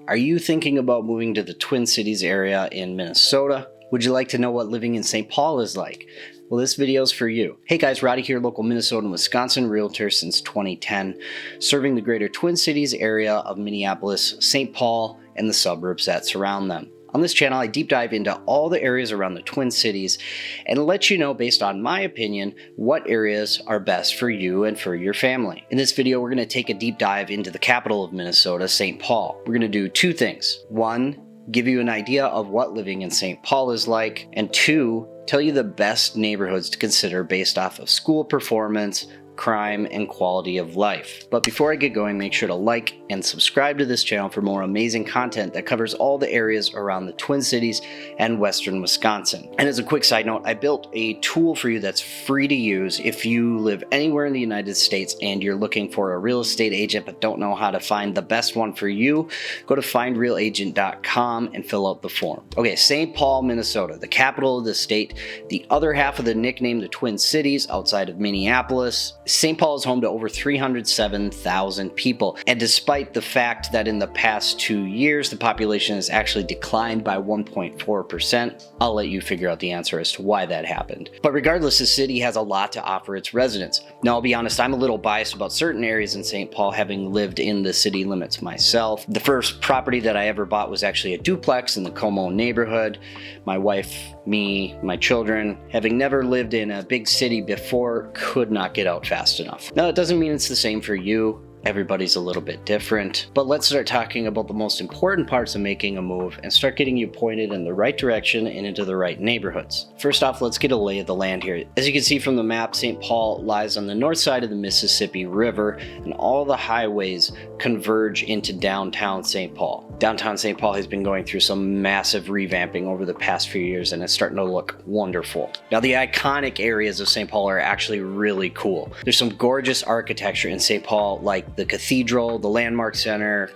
Are you thinking about moving to the Twin Cities area in Minnesota? Would you like to know what living in St. Paul is like? Well, this video is for you. Hey guys, Roddy here, local Minnesota and Wisconsin realtor since 2010, serving the greater Twin Cities area of Minneapolis, St. Paul, and the suburbs that surround them. On this channel, I deep dive into all the areas around the Twin Cities and let you know, based on my opinion, what areas are best for you and for your family. In this video, we're going to take a deep dive into the capital of Minnesota, St. Paul. We're going to do two things. One, give you an idea of what living in St. Paul is like, and two, tell you the best neighborhoods to consider based off of school performance, crime, and quality of life. But before I get going, make sure to like and subscribe to this channel for more amazing content that covers all the areas around the Twin Cities and western Wisconsin. And as a quick side note, I built a tool for you that's free to use if you live anywhere in the United States and you're looking for a real estate agent but don't know how to find the best one for you. Go to findrealagent.com and fill out the form. Okay, St. Paul, Minnesota, the capital of the state, the other half of the nickname, the Twin Cities, outside of Minneapolis. St. Paul is home to over 307,000 people, and despite the fact that in the past 2 years the population has actually declined by 1.4%, I'll let you figure out the answer as to why that happened. But regardless, the city has a lot to offer its residents. Now, I'll be honest, I'm a little biased about certain areas in St. Paul, having lived in the city limits myself. The first property that I ever bought was actually a duplex in the Como neighborhood. My wife, me, my children, having never lived in a big city before, could not get out fast enough. Now, it doesn't mean it's the same for you. Everybody's a little bit different, but let's start talking about the most important parts of making a move and start getting you pointed in the right direction and into the right neighborhoods. First off, let's get a lay of the land here. As you can see from the map, St. Paul lies on the north side of the Mississippi River, and all the highways converge into downtown St. Paul. Downtown St. Paul has been going through some massive revamping over the past few years, and it's starting to look wonderful. Now, the iconic areas of St. Paul are actually really cool. There's some gorgeous architecture in St. Paul, like the Cathedral, the Landmark Center,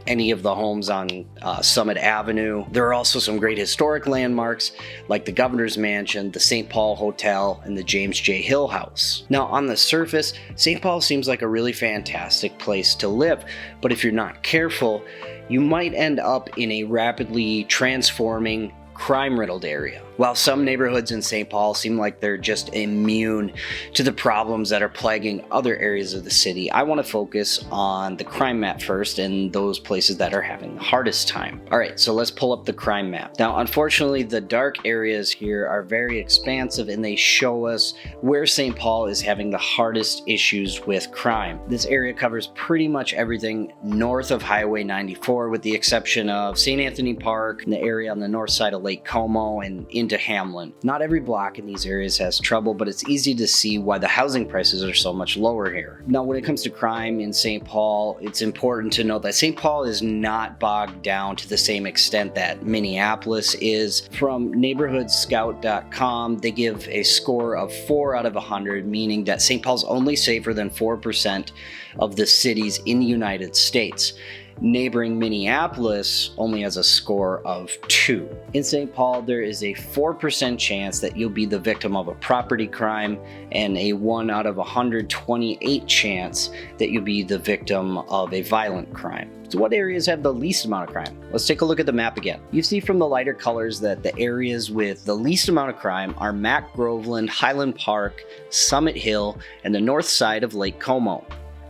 any of the homes on Summit Avenue. There are also some great historic landmarks like the Governor's Mansion, the St. Paul Hotel, and the James J. Hill House. Now, on the surface, St. Paul seems like a really fantastic place to live, but if you're not careful, you might end up in a rapidly transforming, crime-riddled area. While some neighborhoods in St. Paul seem like they're just immune to the problems that are plaguing other areas of the city, I want to focus on the crime map first and those places that are having the hardest time. Alright, so let's pull up the crime map. Now, unfortunately, the dark areas here are very expansive and they show us where St. Paul is having the hardest issues with crime. This area covers pretty much everything north of Highway 94 with the exception of St. Anthony Park, and the area on the north side of Lake Como, and into Hamlin. Not every block in these areas has trouble, but it's easy to see why the housing prices are so much lower here. Now, when it comes to crime in St. Paul, it's important to note that St. Paul is not bogged down to the same extent that Minneapolis is. From neighborhoodscout.com, they give a score of 4 out of 100, meaning that St. Paul's only safer than 4% of the cities in the United States. Neighboring Minneapolis only has a score of 2. In St. Paul, there is a 4% chance that you'll be the victim of a property crime and a 1 out of 128 chance that you'll be the victim of a violent crime. So what areas have the least amount of crime? Let's take a look at the map again. You see from the lighter colors that the areas with the least amount of crime are Mac-Groveland, Highland Park, Summit Hill, and the north side of Lake Como.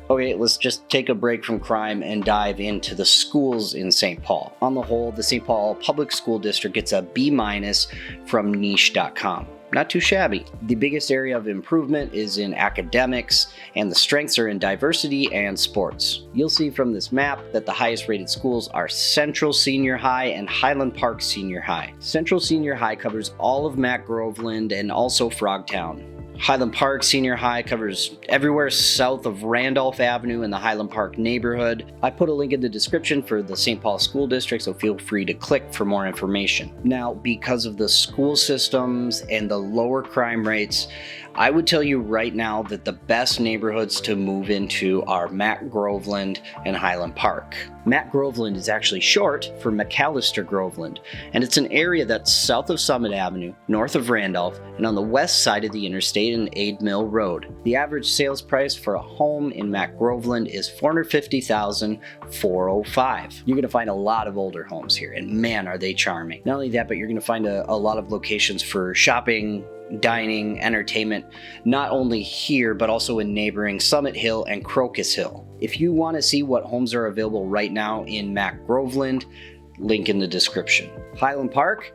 Okay, let's just take a break from crime and dive into the schools in St. Paul. On the whole, the St. Paul Public School District gets a B- from niche.com. Not too shabby. The biggest area of improvement is in academics, and the strengths are in diversity and sports. You'll see from this map that the highest rated schools are Central Senior High and Highland Park Senior High. Central Senior High covers all of Mac-Groveland and also Frogtown. Highland Park Senior High covers everywhere south of Randolph Avenue in the Highland Park neighborhood. I put a link in the description for the St. Paul School District, so feel free to click for more information. Now, because of the school systems and the lower crime rates, I would tell you right now that the best neighborhoods to move into are Mac-Groveland and Highland Park. Mac-Groveland is actually short for McAllister Groveland, and it's an area that's south of Summit Avenue, north of Randolph, and on the west side of the Interstate located in Aid Mill Road. The average sales price for a home in Mac-Groveland is $450,405. You're going to find a lot of older homes here, and man, are they charming. Not only that, but you're going to find a lot of locations for shopping, dining, entertainment, not only here, but also in neighboring Summit Hill and Crocus Hill. If you want to see what homes are available right now in Mac-Groveland, link in the description. Highland Park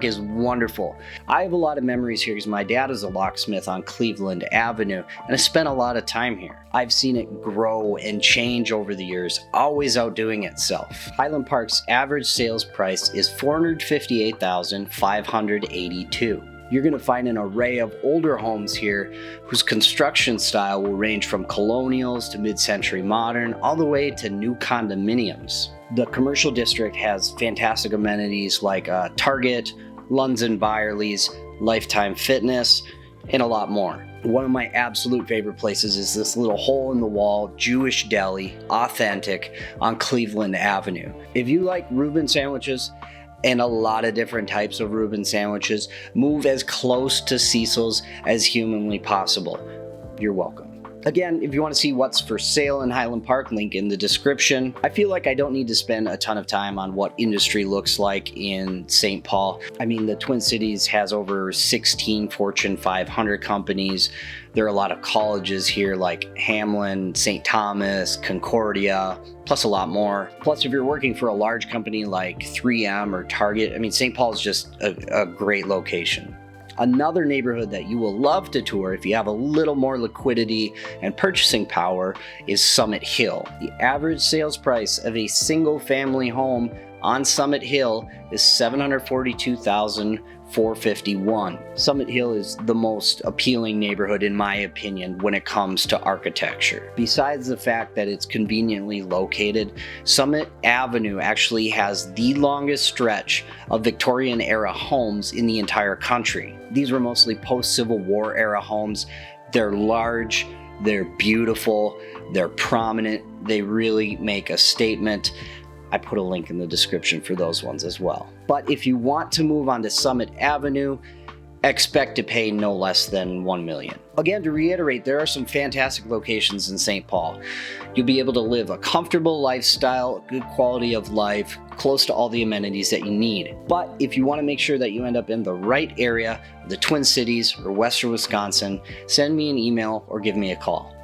is wonderful. I have a lot of memories here because my dad is a locksmith on Cleveland Avenue, and I spent a lot of time here. I've seen it grow and change over the years, always outdoing itself. Highland Park's average sales price is $458,582. You're going to find an array of older homes here whose construction style will range from colonials to mid-century modern, all the way to new condominiums. The commercial district has fantastic amenities like Target, Lunds & Byerly's, Lifetime Fitness, and a lot more. One of my absolute favorite places is this little hole-in-the-wall Jewish deli, authentic, on Cleveland Avenue. If you like Reuben sandwiches, and a lot of different types of Reuben sandwiches, move as close to Cecil's as humanly possible. You're welcome. Again, if you want to see what's for sale in Highland Park, link in the description. I feel like I don't need to spend a ton of time on what industry looks like in St. Paul. I mean, the Twin Cities has over 16 Fortune 500 companies. There are a lot of colleges here like Hamlin, St. Thomas, Concordia, plus a lot more. Plus, if you're working for a large company like 3M or Target, I mean, St. Paul is just a great location. Another neighborhood that you will love to tour if you have a little more liquidity and purchasing power is Summit Hill. The average sales price of a single family home on Summit Hill is $742,451. Summit Hill is the most appealing neighborhood in my opinion when it comes to architecture. Besides the fact that it's conveniently located, Summit Avenue actually has the longest stretch of Victorian era homes in the entire country. These were mostly post-Civil War era homes. They're large, they're beautiful, they're prominent, they really make a statement. I put a link in the description for those ones as well. But if you want to move on to Summit Avenue, expect to pay no less than $1 million. Again, to reiterate, there are some fantastic locations in St. Paul. You'll be able to live a comfortable lifestyle, good quality of life, close to all the amenities that you need. But if you want to make sure that you end up in the right area, the Twin Cities or Western Wisconsin, send me an email or give me a call.